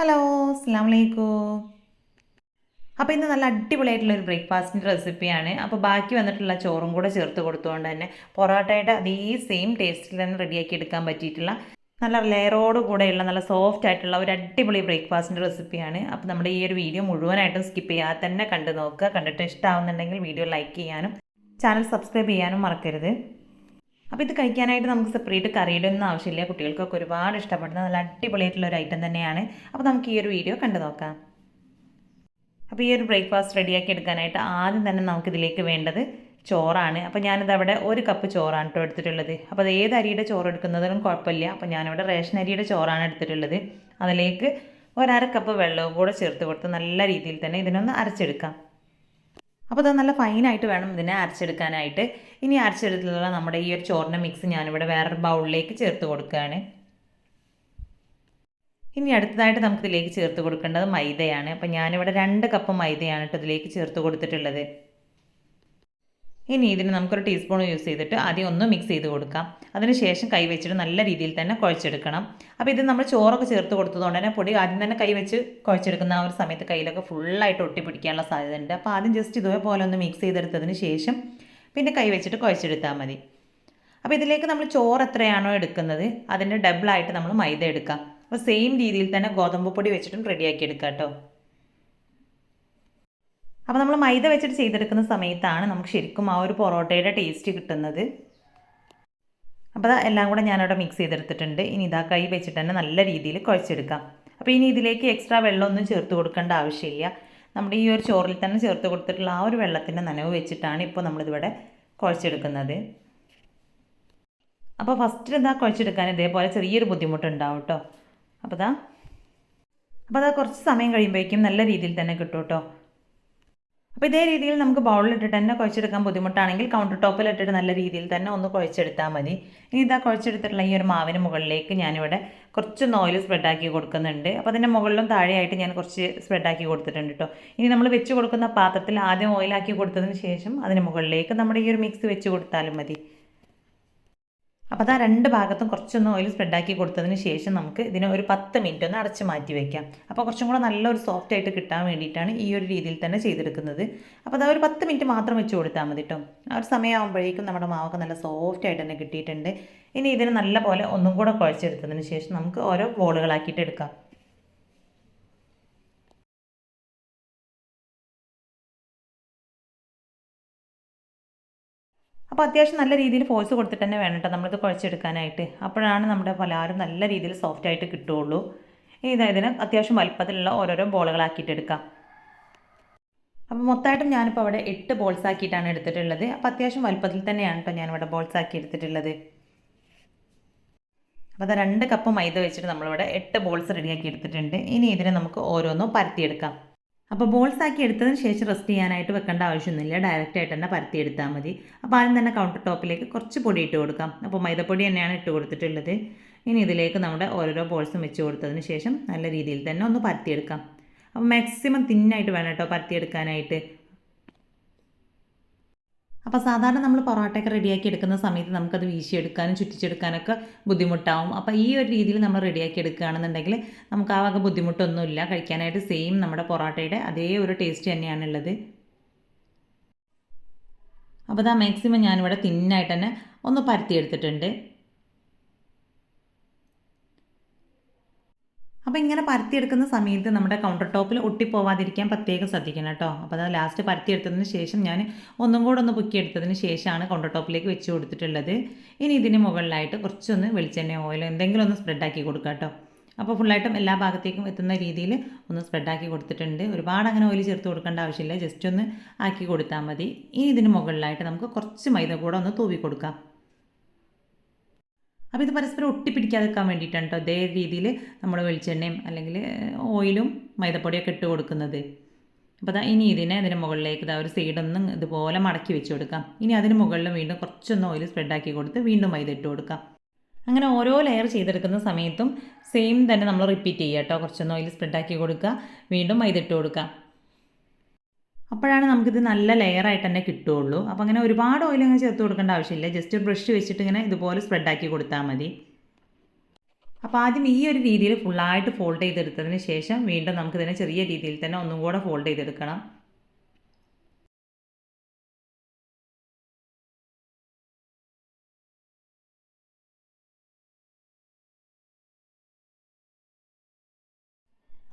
Hello, അസ്സാം വലൈക്കും. അപ്പോൾ ഇന്ന് നല്ല അടിപൊളിയായിട്ടുള്ളൊരു ബ്രേക്ക്ഫാസ്റ്റിൻ്റെ റെസിപ്പിയാണ്. അപ്പോൾ ബാക്കി വന്നിട്ടുള്ള ചോറും കൂടെ ചേർത്ത് കൊടുത്തുകൊണ്ട് തന്നെ പൊറോട്ടയുടെ അതേ സെയിം ടേസ്റ്റിൽ തന്നെ റെഡിയാക്കി എടുക്കാൻ പറ്റിയിട്ടുള്ള നല്ല ലെയറോട് കൂടെയുള്ള നല്ല സോഫ്റ്റ് ആയിട്ടുള്ള ഒരു അടിപൊളി ബ്രേക്ക്ഫാസ്റ്റിൻ്റെ റെസിപ്പിയാണ്. അപ്പോൾ നമ്മുടെ ഈ ഒരു വീഡിയോ മുഴുവനായിട്ടും സ്കിപ്പ് ചെയ്യാതെ തന്നെ കണ്ടു നോക്കുക. കണ്ടിട്ട് ഇഷ്ടമാവുന്നുണ്ടെങ്കിൽ വീഡിയോ ലൈക്ക് ചെയ്യാനും ചാനൽ സബ്സ്ക്രൈബ് ചെയ്യാനും മറക്കരുത്. അപ്പോൾ ഇത് കഴിക്കാനായിട്ട് നമുക്ക് സെപ്പറേറ്റ് കറിയുടെ ഒന്നും ആവശ്യമില്ല. കുട്ടികൾക്കൊക്കെ ഒരുപാട് ഇഷ്ടപ്പെടുന്ന നല്ല അടിപൊളിയായിട്ടുള്ള ഒരു ഐറ്റം തന്നെയാണ്. അപ്പോൾ നമുക്ക് ഈ ഒരു വീഡിയോ കണ്ടു നോക്കാം. അപ്പോൾ ഈ ഒരു ബ്രേക്ക്ഫാസ്റ്റ് റെഡിയാക്കി എടുക്കാനായിട്ട് ആദ്യം തന്നെ നമുക്കിതിലേക്ക് വേണ്ടത് ചോറാണ്. അപ്പോൾ ഞാനിത് അവിടെ 1 കപ്പ് ചോറാണ് കേട്ടോ എടുത്തിട്ടുള്ളത്. അപ്പോൾ അത് ഏത് അരിയുടെ ചോറ് എടുക്കുന്നതിനും കുഴപ്പമില്ല. അപ്പോൾ ഞാനിവിടെ റേഷൻ അരിയുടെ ചോറാണ് എടുത്തിട്ടുള്ളത്. അതിലേക്ക് 1/2 കപ്പ് വെള്ളവും കൂടെ ചേർത്ത് കൊടുത്ത് നല്ല രീതിയിൽ തന്നെ ഇതിനൊന്ന് അരച്ചെടുക്കാം. അപ്പോൾ അത് നല്ല ഫൈനായിട്ട് വേണം ഇതിനെ അരച്ചെടുക്കാനായിട്ട്. ഇനി അരച്ചെടുത്തിട്ടുള്ള നമ്മുടെ ഈ ഒരു ചോറിൻ്റെ മിക്സ് ഞാനിവിടെ വേറൊരു ബൗളിലേക്ക് ചേർത്ത് കൊടുക്കുകയാണ്. ഇനി അടുത്തതായിട്ട് നമുക്കിതിലേക്ക് ചേർത്ത് കൊടുക്കേണ്ടത് മൈദയാണ്. അപ്പോൾ ഞാനിവിടെ 2 കപ്പ് മൈദയാണ് കേട്ടോ ഇതിലേക്ക് ചേർത്ത് കൊടുത്തിട്ടുള്ളത്. ഇനി ഇതിന് നമുക്കൊരു ടീസ്പൂൺ യൂസ് ചെയ്തിട്ട് ആദ്യം ഒന്ന് മിക്സ് ചെയ്ത് കൊടുക്കാം. അതിനുശേഷം കൈ വെച്ചിട്ട് നല്ല രീതിയിൽ തന്നെ കുഴച്ചെടുക്കണം. അപ്പോൾ ഇത് നമ്മൾ ചോറൊക്കെ ചേർത്ത് കൊടുത്തതുകൊണ്ട് തന്നെ പൊടി ആദ്യം തന്നെ കൈ വെച്ച് കുഴച്ചെടുക്കുന്ന ആ ഒരു സമയത്ത് കയ്യിലൊക്കെ ഫുള്ളായിട്ട് ഒട്ടിപ്പിടിക്കാനുള്ള സാധ്യതയുണ്ട്. അപ്പോൾ ആദ്യം ജസ്റ്റ് ഇതേപോലെ ഒന്ന് മിക്സ് ചെയ്തെടുത്തതിന് ശേഷം പിന്നെ കൈ വെച്ചിട്ട് കുഴച്ചെടുത്താൽ മതി. അപ്പോൾ ഇതിലേക്ക് നമ്മൾ ചോറ് എത്രയാണോ എടുക്കുന്നത് അതിൻ്റെ ഡബിളായിട്ട് നമ്മൾ മൈദ എടുക്കാം. അപ്പോൾ സെയിം രീതിയിൽ തന്നെ ഗോതമ്പ് പൊടി വെച്ചിട്ടും റെഡിയാക്കി എടുക്കാം കേട്ടോ. അപ്പോൾ നമ്മൾ മൈദ വെച്ചിട്ട് ചെയ്തെടുക്കുന്ന സമയത്താണ് നമുക്ക് ശരിക്കും ആ ഒരു പൊറോട്ടയുടെ ടേസ്റ്റ് കിട്ടുന്നത്. അപ്പോൾ എല്ലാം കൂടെ ഞാനവിടെ മിക്സ് ചെയ്തെടുത്തിട്ടുണ്ട്. ഇനി ഇതാ കൈ വെച്ചിട്ട് തന്നെ നല്ല രീതിയിൽ കുഴച്ചെടുക്കാം. അപ്പോൾ ഇനി ഇതിലേക്ക് എക്സ്ട്രാ വെള്ളമൊന്നും ചേർത്ത് കൊടുക്കേണ്ട ആവശ്യമില്ല. നമ്മുടെ ഈ ഒരു ചോറിൽ തന്നെ ചേർത്ത് കൊടുത്തിട്ടുള്ള ആ ഒരു വെള്ളത്തിൻ്റെ നനവ് വെച്ചിട്ടാണ് ഇപ്പോൾ നമ്മളിതിവിടെ കുഴച്ചെടുക്കുന്നത്. അപ്പോൾ ഫസ്റ്റ് ഇതാ കുഴച്ചെടുക്കാൻ ഇതേപോലെ ചെറിയൊരു ബുദ്ധിമുട്ടുണ്ടാവും കേട്ടോ. അപ്പോൾ അതാ കുറച്ച് സമയം കഴിയുമ്പോഴേക്കും നല്ല രീതിയിൽ തന്നെ കിട്ടും കേട്ടോ. അപ്പോൾ ഇതേ രീതിയിൽ നമുക്ക് ബൗളിലിട്ടിട്ട് തന്നെ കുഴച്ചെടുക്കാൻ ബുദ്ധിമുട്ടാണെങ്കിൽ കൗണ്ടർ ടോപ്പിലിട്ടിട്ട് നല്ല രീതിയിൽ തന്നെ ഒന്ന് കുഴച്ചെടുത്താൽ മതി. ഇനി ഇതാ കുഴച്ചെടുത്തിട്ടുള്ള ഈ ഒരു മാവിന് മുകളിലേക്ക് ഞാനിവിടെ കുറച്ചൊന്ന് ഓയിൽ സ്പ്രെഡാക്കി കൊടുക്കുന്നുണ്ട്. അപ്പോൾ അതിൻ്റെ മുകളിലും താഴെയായിട്ട് ഞാൻ കുറച്ച് സ്പ്രെഡാക്കി കൊടുത്തിട്ടുണ്ട് കേട്ടോ. ഇനി നമ്മൾ വെച്ച് കൊടുക്കുന്ന പാത്രത്തിൽ ആദ്യം ഓയിലാക്കി കൊടുത്തതിന് ശേഷം അതിന് മുകളിലേക്ക് നമ്മുടെ ഈ ഒരു മിക്സ് വെച്ച് കൊടുത്താലും മതി. അപ്പോൾ അതാ 2 ഭാഗത്തും കുറച്ചൊന്ന് ഓയിൽ സ്പ്രെഡാക്കി കൊടുത്തതിന് ശേഷം നമുക്ക് ഇതിനെ ഒരു 10 മിനിറ്റ് ഒന്ന് അടച്ച് മാറ്റി വയ്ക്കാം. അപ്പോൾ കുറച്ചും കൂടെ നല്ലൊരു സോഫ്റ്റ് ആയിട്ട് കിട്ടാൻ വേണ്ടിയിട്ടാണ് ഈ ഒരു രീതിയിൽ തന്നെ ചെയ്തെടുക്കുന്നത്. അപ്പോൾ അതാ ഒരു 10 മിനിറ്റ് മാത്രം വെച്ച് കൊടുത്താൽ മതി കേട്ടോ. ആ ഒരു സമയമാകുമ്പോഴേക്കും നമ്മുടെ മാവൊക്കെ നല്ല സോഫ്റ്റ് ആയിട്ട് തന്നെ കിട്ടിയിട്ടുണ്ട്. ഇനി ഇതിന് നല്ല പോലെ ഒന്നും കൂടെ കുഴച്ചെടുത്തതിന് ശേഷം നമുക്ക് ഓരോ ബോളുകളാക്കിയിട്ട് എടുക്കാം. അപ്പോൾ അത്യാവശ്യം നല്ല രീതിയിൽ ഫോഴ്സ് കൊടുത്തിട്ട് തന്നെ വേണം കേട്ടോ നമ്മളിത് കുഴച്ചെടുക്കാനായിട്ട്. അപ്പോഴാണ് നമ്മുടെ പലഹാരം നല്ല രീതിയിൽ സോഫ്റ്റായിട്ട് കിട്ടുകയുള്ളൂ. ഇനി ഇതിന് അത്യാവശ്യം വലുപ്പത്തിലുള്ള ഓരോരോ ബോളുകളാക്കിയിട്ട് എടുക്കാം. അപ്പോൾ മൊത്തമായിട്ടും ഞാനിപ്പോൾ അവിടെ 8 ബോൾസ് ആക്കിയിട്ടാണ് എടുത്തിട്ടുള്ളത്. അപ്പോൾ അത്യാവശ്യം വലുപ്പത്തിൽ തന്നെയാണ് കേട്ടോ ഞാനിവിടെ ബോൾസ് ആക്കി എടുത്തിട്ടുള്ളത്. അപ്പോൾ അത് 2 കപ്പ് മൈദ വെച്ചിട്ട് നമ്മളിവിടെ 8 ബോൾസ് റെഡിയാക്കി എടുത്തിട്ടുണ്ട്. ഇനി ഇതിനെ നമുക്ക് ഓരോന്നും പരത്തിയെടുക്കാം. അപ്പോൾ ബോൾസ് ആക്കി എടുത്തതിന് ശേഷം റെസ്റ്റ് ചെയ്യാനായിട്ട് വെക്കേണ്ട ആവശ്യമൊന്നുമില്ല. ഡയറക്റ്റ് ആയിട്ട് തന്നെ പരത്തിയെടുത്താൽ മതി. അപ്പോൾ ആദ്യം തന്നെ കൗണ്ടർ ടോപ്പിലേക്ക് കുറച്ച് പൊടി ഇട്ട് കൊടുക്കാം. അപ്പോൾ മൈദപ്പൊടി തന്നെയാണ് ഇട്ട് കൊടുത്തിട്ടുള്ളത്. ഇനി ഇതിലേക്ക് നമ്മുടെ ഓരോരോ ബോൾസും വെച്ച് കൊടുത്തതിന് ശേഷം നല്ല രീതിയിൽ തന്നെ ഒന്ന് പരത്തിയെടുക്കാം. അപ്പോൾ മാക്സിമം തിന്നായിട്ട് വേണം കേട്ടോ പരത്തിയെടുക്കാനായിട്ട്. അപ്പോൾ സാധാരണ നമ്മൾ പൊറോട്ടയൊക്കെ റെഡിയാക്കി എടുക്കുന്ന സമയത്ത് നമുക്കത് വീശിയെടുക്കാനും ചുറ്റിച്ചെടുക്കാനൊക്കെ ബുദ്ധിമുട്ടാവും. അപ്പോൾ ഈ ഒരു രീതിയിൽ നമ്മൾ റെഡിയാക്കി എടുക്കുകയാണെന്നുണ്ടെങ്കിൽ നമുക്ക് ആ വക ബുദ്ധിമുട്ടൊന്നുമില്ല. കഴിക്കാനായിട്ട് സെയിം നമ്മുടെ പൊറോട്ടയുടെ അതേ ഒരു ടേസ്റ്റ് തന്നെയാണുള്ളത്. അപ്പോൾ മാക്സിമം ഞാനിവിടെ തിന്നായിട്ട് തന്നെ ഒന്ന് പരത്തിയെടുത്തിട്ടുണ്ട്. അപ്പോൾ ഇങ്ങനെ പരത്തിയെടുക്കുന്ന സമയത്ത് നമ്മുടെ കൗണ്ടർ ടോപ്പിൽ ഒട്ടിപ്പോവാതിരിക്കാൻ പ്രത്യേകം ശ്രദ്ധിക്കണം കേട്ടോ. അപ്പോൾ അത് ലാസ്റ്റ് പരത്തിയെടുത്തതിന് ശേഷം ഞാൻ ഒന്നും കൂടെ ഒന്ന് പൊക്കിയെടുത്തതിന് ശേഷമാണ് കൗണ്ടർ ടോപ്പിലേക്ക് വെച്ച് കൊടുത്തിട്ടുള്ളത്. ഇനി ഇതിന് മുകളിലായിട്ട് കുറച്ചൊന്ന് വെളിച്ചെണ്ണ ഓയിൽ എന്തെങ്കിലും ഒന്ന് സ്പ്രെഡാക്കി കൊടുക്കുക കേട്ടോ. അപ്പോൾ ഫുള്ളായിട്ടും എല്ലാ ഭാഗത്തേക്കും എത്തുന്ന രീതിയിൽ ഒന്ന് സ്പ്രെഡാക്കി കൊടുത്തിട്ടുണ്ട്. ഒരുപാട് അങ്ങനെ ഓയിൽ ചേർത്ത് കൊടുക്കേണ്ട ആവശ്യമില്ല. ജസ്റ്റ് ഒന്ന് ആക്കി കൊടുത്താൽ മതി. ഇനി ഇതിന് മുകളിലായിട്ട് നമുക്ക് കുറച്ച് മൈദ കൂടെ ഒന്ന് തൂവി കൊടുക്കാം. അപ്പോൾ ഇത് പരസ്പരം ഒട്ടിപ്പിടിക്കാതിരിക്കാൻ വേണ്ടിയിട്ടാണ് കേട്ടോ അതേ രീതിയിൽ നമ്മൾ വെളിച്ചെണ്ണയും അല്ലെങ്കിൽ ഓയിലും മൈദപ്പൊടിയൊക്കെ ഇട്ട് കൊടുക്കുന്നത്. അപ്പോൾ ഇനി ഇതിന് മുകളിലേക്ക് ഒരു സൈഡൊന്നും ഇതുപോലെ മടക്കി വെച്ച് കൊടുക്കാം. ഇനി അതിന് മുകളിൽ വീണ്ടും കുറച്ചൊന്ന് ഓയിൽ സ്പ്രെഡാക്കി കൊടുത്ത് വീണ്ടും മൈദ ഇട്ട് കൊടുക്കാം. അങ്ങനെ ഓരോ ലെയർ ചെയ്തെടുക്കുന്ന സമയത്തും സെയിം തന്നെ നമ്മൾ റിപ്പീറ്റ് ചെയ്യുക കേട്ടോ. കുറച്ചൊന്ന് ഓയിൽ സ്പ്രെഡാക്കി കൊടുക്കുക, വീണ്ടും മൈദ ഇട്ട് കൊടുക്കുക. അപ്പോഴാണ് നമുക്കിത് നല്ല ലെയറായിട്ട് തന്നെ കിട്ടുകയുള്ളൂ. അപ്പോൾ അങ്ങനെ ഒരുപാട് ഓയിൽ അങ്ങനെ ചേർത്ത് കൊടുക്കേണ്ട ആവശ്യമില്ല. ജസ്റ്റ് ഒരു ബ്രഷ് വെച്ചിട്ട് ഇങ്ങനെ ഇതുപോലെ സ്പ്രെഡാക്കി കൊടുത്താൽ മതി. അപ്പോൾ ആദ്യം ഈ ഒരു രീതിയിൽ ഫുള്ളായിട്ട് ഫോൾഡ് ചെയ്തെടുത്തതിന് ശേഷം വീണ്ടും നമുക്കിതിനെ ചെറിയ രീതിയിൽ തന്നെ ഒന്നും കൂടെ ഫോൾഡ് ചെയ്തെടുക്കണം.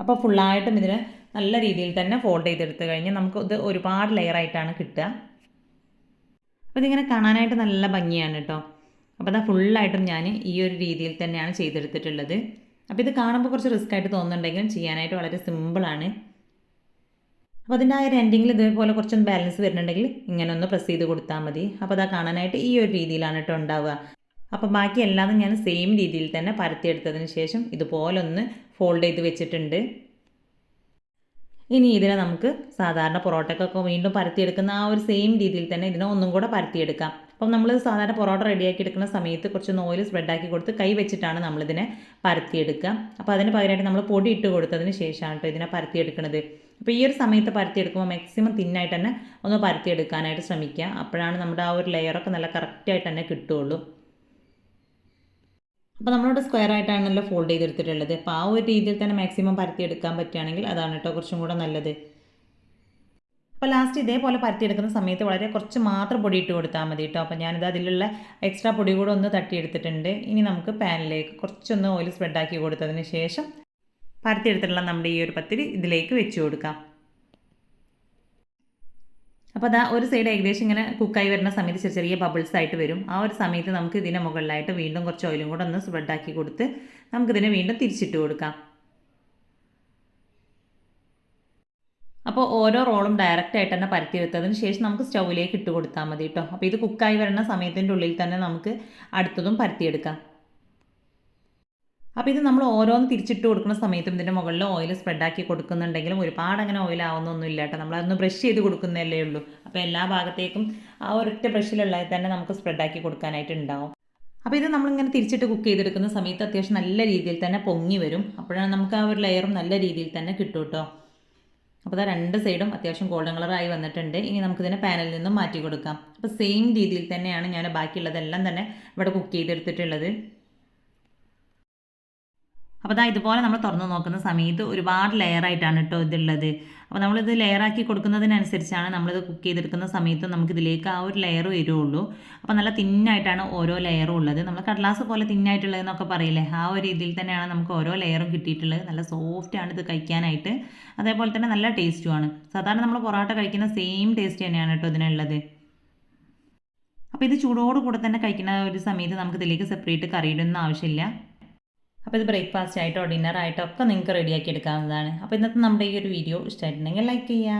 അപ്പോൾ ഫുള്ളായിട്ടും ഇതിനെ നല്ല രീതിയിൽ തന്നെ ഫോൾഡ് ചെയ്തെടുത്ത് കഴിഞ്ഞാൽ നമുക്ക് ഇത് ഒരുപാട് ലെയറായിട്ടാണ് കിട്ടുക. അപ്പോൾ ഇതിങ്ങനെ കാണാനായിട്ട് നല്ല ഭംഗിയാണ് കേട്ടോ. അപ്പോൾ അതാ ഫുള്ളായിട്ടും ഞാൻ ഈ ഒരു രീതിയിൽ തന്നെയാണ് ചെയ്തെടുത്തിട്ടുള്ളത്. അപ്പോൾ ഇത് കാണുമ്പോൾ കുറച്ച് റിസ്ക് ആയിട്ട് തോന്നുന്നുണ്ടെങ്കിലും ചെയ്യാനായിട്ട് വളരെ സിമ്പിളാണ്. അപ്പോൾ അതിൻ്റെ ആ ഒരു എൻഡിങ്ങിൽ ഇതേപോലെ കുറച്ചൊന്ന് ബാലൻസ് വരുന്നുണ്ടെങ്കിൽ ഇങ്ങനെ ഒന്ന് പ്രസ് ചെയ്ത് കൊടുത്താൽ മതി. അപ്പോൾ അതാ കാണാനായിട്ട് ഈ ഒരു രീതിയിലാണ് കേട്ടോ ഉണ്ടാവുക. അപ്പോൾ ബാക്കി എല്ലാതും ഞാൻ സെയിം രീതിയിൽ തന്നെ പരത്തിയെടുത്തതിന് ശേഷം ഇതുപോലെ ഒന്ന് ഫോൾഡ് ചെയ്ത് വെച്ചിട്ടുണ്ട്. ഇനി ഇതിനെ നമുക്ക് സാധാരണ പൊറോട്ടക്കൊക്കെ വീണ്ടും പരത്തിയെടുക്കുന്ന ആ ഒരു സെയിം രീതിയിൽ തന്നെ ഇതിനെ ഒന്നും കൂടെ പരത്തിയെടുക്കാം. അപ്പം നമ്മൾ സാധാരണ പൊറോട്ട റെഡിയാക്കി എടുക്കുന്ന സമയത്ത് കുറച്ചൊന്ന് ഓയിൽ സ്പ്രെഡാക്കി കൊടുത്ത് കൈ വെച്ചിട്ടാണ് നമ്മളിതിനെ പരത്തിയെടുക്കുക. അപ്പോൾ അതിന് പകരമായിട്ട് നമ്മൾ പൊടി ഇട്ട് കൊടുത്തതിന് ശേഷമാണ് കേട്ടോ ഇതിനെ പരത്തിയെടുക്കുന്നത്. അപ്പോൾ ഈ ഒരു സമയത്ത് പരത്തിയെടുക്കുമ്പോൾ മാക്സിമം തിന്നായിട്ട് തന്നെ ഒന്ന് പരത്തിയെടുക്കാനായിട്ട് ശ്രമിക്കുക. അപ്പോഴാണ് നമ്മുടെ ആ ഒരു ലെയറൊക്കെ നല്ല കറക്റ്റായിട്ട് തന്നെ കിട്ടുകയുള്ളൂ. അപ്പോൾ നമ്മളിവിടെ സ്ക്വയർ ആയിട്ടാണല്ലോ ഫോൾഡ് ചെയ്തെടുത്തിട്ടുള്ളത്. അപ്പോൾ ആ ഒരു രീതിയിൽ തന്നെ മാക്സിമം പരത്തിയെടുക്കാൻ പറ്റുകയാണെങ്കിൽ അതാണ് കേട്ടോ കുറച്ചും കൂടെ നല്ലത്. അപ്പോൾ ലാസ്റ്റ് ഇതേപോലെ പരത്തിയെടുക്കുന്ന സമയത്ത് വളരെ കുറച്ച് മാത്രം പൊടി ഇട്ട് കൊടുത്താൽ മതി കേട്ടോ. അപ്പോൾ ഞാനിത് അതിലുള്ള എക്സ്ട്രാ പൊടി കൂടെ ഒന്ന് തട്ടിയെടുത്തിട്ടുണ്ട്. ഇനി നമുക്ക് പാനിലേക്ക് കുറച്ചൊന്ന് ഓയിൽ സ്പ്രെഡാക്കി കൊടുത്തതിന് ശേഷം പരത്തിയെടുത്തിട്ടുള്ള നമ്മുടെ ഈ ഒരു പത്തിരി ഇതിലേക്ക് വെച്ച് കൊടുക്കാം. അപ്പോൾ അതാ ഒരു സൈഡ് ഏകദേശം ഇങ്ങനെ കുക്കായി വരുന്ന സമയത്ത് ചെറിയ ചെറിയ ബബിൾസ് ആയിട്ട് വരും. ആ ഒരു സമയത്ത് നമുക്ക് ഇതിൻ്റെ മുകളിലായിട്ട് വീണ്ടും കുറച്ച് ഓയിലും കൂടെ ഒന്ന് സ്പ്രെഡാക്കി കൊടുത്ത് നമുക്കിതിനെ വീണ്ടും തിരിച്ചിട്ട് കൊടുക്കാം. അപ്പോൾ ഓരോ റോളും ഡയറക്റ്റായിട്ട് തന്നെ പരത്തിയെടുത്തതിന് ശേഷം നമുക്ക് സ്റ്റൗവിലേക്ക് ഇട്ട് കൊടുത്താൽ മതി കേട്ടോ. അപ്പോൾ ഇത് കുക്കായി വരുന്ന സമയത്തിൻ്റെ ഉള്ളിൽ തന്നെ നമുക്ക് അടുത്തതും പരത്തിയെടുക്കാം. അപ്പോൾ ഇത് നമ്മൾ ഓരോന്ന് തിരിച്ചിട്ട് കൊടുക്കുന്ന സമയത്തും ഇതിൻ്റെ മുകളിൽ ഓയിൽ സ്പ്രെഡാക്കി കൊടുക്കുന്നുണ്ടെങ്കിലും ഒരുപാട് അങ്ങനെ ഓയിൽ ആവുന്നൊന്നുമില്ല കേട്ടോ. നമ്മളതൊന്ന് ബ്രഷ് ചെയ്ത് കൊടുക്കുന്നതല്ലേ ഉള്ളൂ. അപ്പോൾ എല്ലാ ഭാഗത്തേക്കും ആ ഒരൊറ്റ ബ്രഷിലുള്ളത് തന്നെ നമുക്ക് സ്പ്രെഡാക്കി കൊടുക്കാനായിട്ട് ഉണ്ടാവും. അപ്പോൾ ഇത് നമ്മളിങ്ങനെ തിരിച്ചിട്ട് കുക്ക് ചെയ്തെടുക്കുന്ന സമയത്ത് അത്യാവശ്യം നല്ല രീതിയിൽ തന്നെ പൊങ്ങി വരും. അപ്പോഴാണ് നമുക്ക് ആ ഒരു ലെയറും നല്ല രീതിയിൽ തന്നെ കിട്ടും കേട്ടോ. അപ്പോൾ അത് രണ്ട് സൈഡും അത്യാവശ്യം ഗോൾഡൻ കളറായി വന്നിട്ടുണ്ട്. ഇനി നമുക്കിതിനെ പാനിൽ നിന്നും മാറ്റി കൊടുക്കാം. അപ്പോൾ സെയിം രീതിയിൽ തന്നെയാണ് ഞാൻ ബാക്കിയുള്ളതെല്ലാം തന്നെ ഇവിടെ കുക്ക് ചെയ്തെടുത്തിട്ടുള്ളത്. അപ്പോൾ അതാ ഇതുപോലെ നമ്മൾ തുറന്ന് നോക്കുന്ന സമയത്ത് ഒരുപാട് ലെയറായിട്ടാണ് കേട്ടോ ഇതുള്ളത്. അപ്പോൾ നമ്മളിത് ലെയറാക്കി കൊടുക്കുന്നതിനനുസരിച്ചാണ് നമ്മളിത് കുക്ക് ചെയ്തെടുക്കുന്ന സമയത്ത് നമുക്കിതിലേക്ക് ആ ഒരു ലെയർ വരുള്ളൂ. അപ്പോൾ നല്ല തിന്നായിട്ടാണ് ഓരോ ലെയറും ഉള്ളത്. നമ്മൾ കടലാസ് പോലെ തിന്നായിട്ടുള്ളതെന്നൊക്കെ പറയില്ലേ, ആ ഒരു രീതിയിൽ തന്നെയാണ് നമുക്ക് ഓരോ ലെയറും കിട്ടിയിട്ടുള്ളത്. നല്ല സോഫ്റ്റാണ് ഇത് കഴിക്കാനായിട്ട്. അതേപോലെ തന്നെ നല്ല ടേസ്റ്റുമാണ്. സാധാരണ നമ്മൾ പൊറോട്ട കഴിക്കുന്ന സെയിം ടേസ്റ്റ് തന്നെയാണ് കേട്ടോ ഇതിനുള്ളത്. അപ്പോൾ ഇത് ചൂടോട് കൂടെ തന്നെ കഴിക്കുന്ന ഒരു സമയത്ത് നമുക്കിതിലേക്ക് സെപ്പറേറ്റ് കറിയുടെ ഒന്നും ആവശ്യമില്ല. അപ്പോൾ ഇത് ബ്രേക്ക്ഫാസ്റ്റ് ആയിട്ടോ ഡിന്നർ ആയിട്ടോ ഒക്കെ നിങ്ങൾക്ക് റെഡിയാക്കി എടുക്കാവുന്നതാണ്. അപ്പോൾ ഇന്നത്തെ നമ്മുടെ ഈ ഒരു വീഡിയോ ഇഷ്ടമായിട്ടുണ്ടെങ്കിൽ ലൈക്ക് ചെയ്യുക.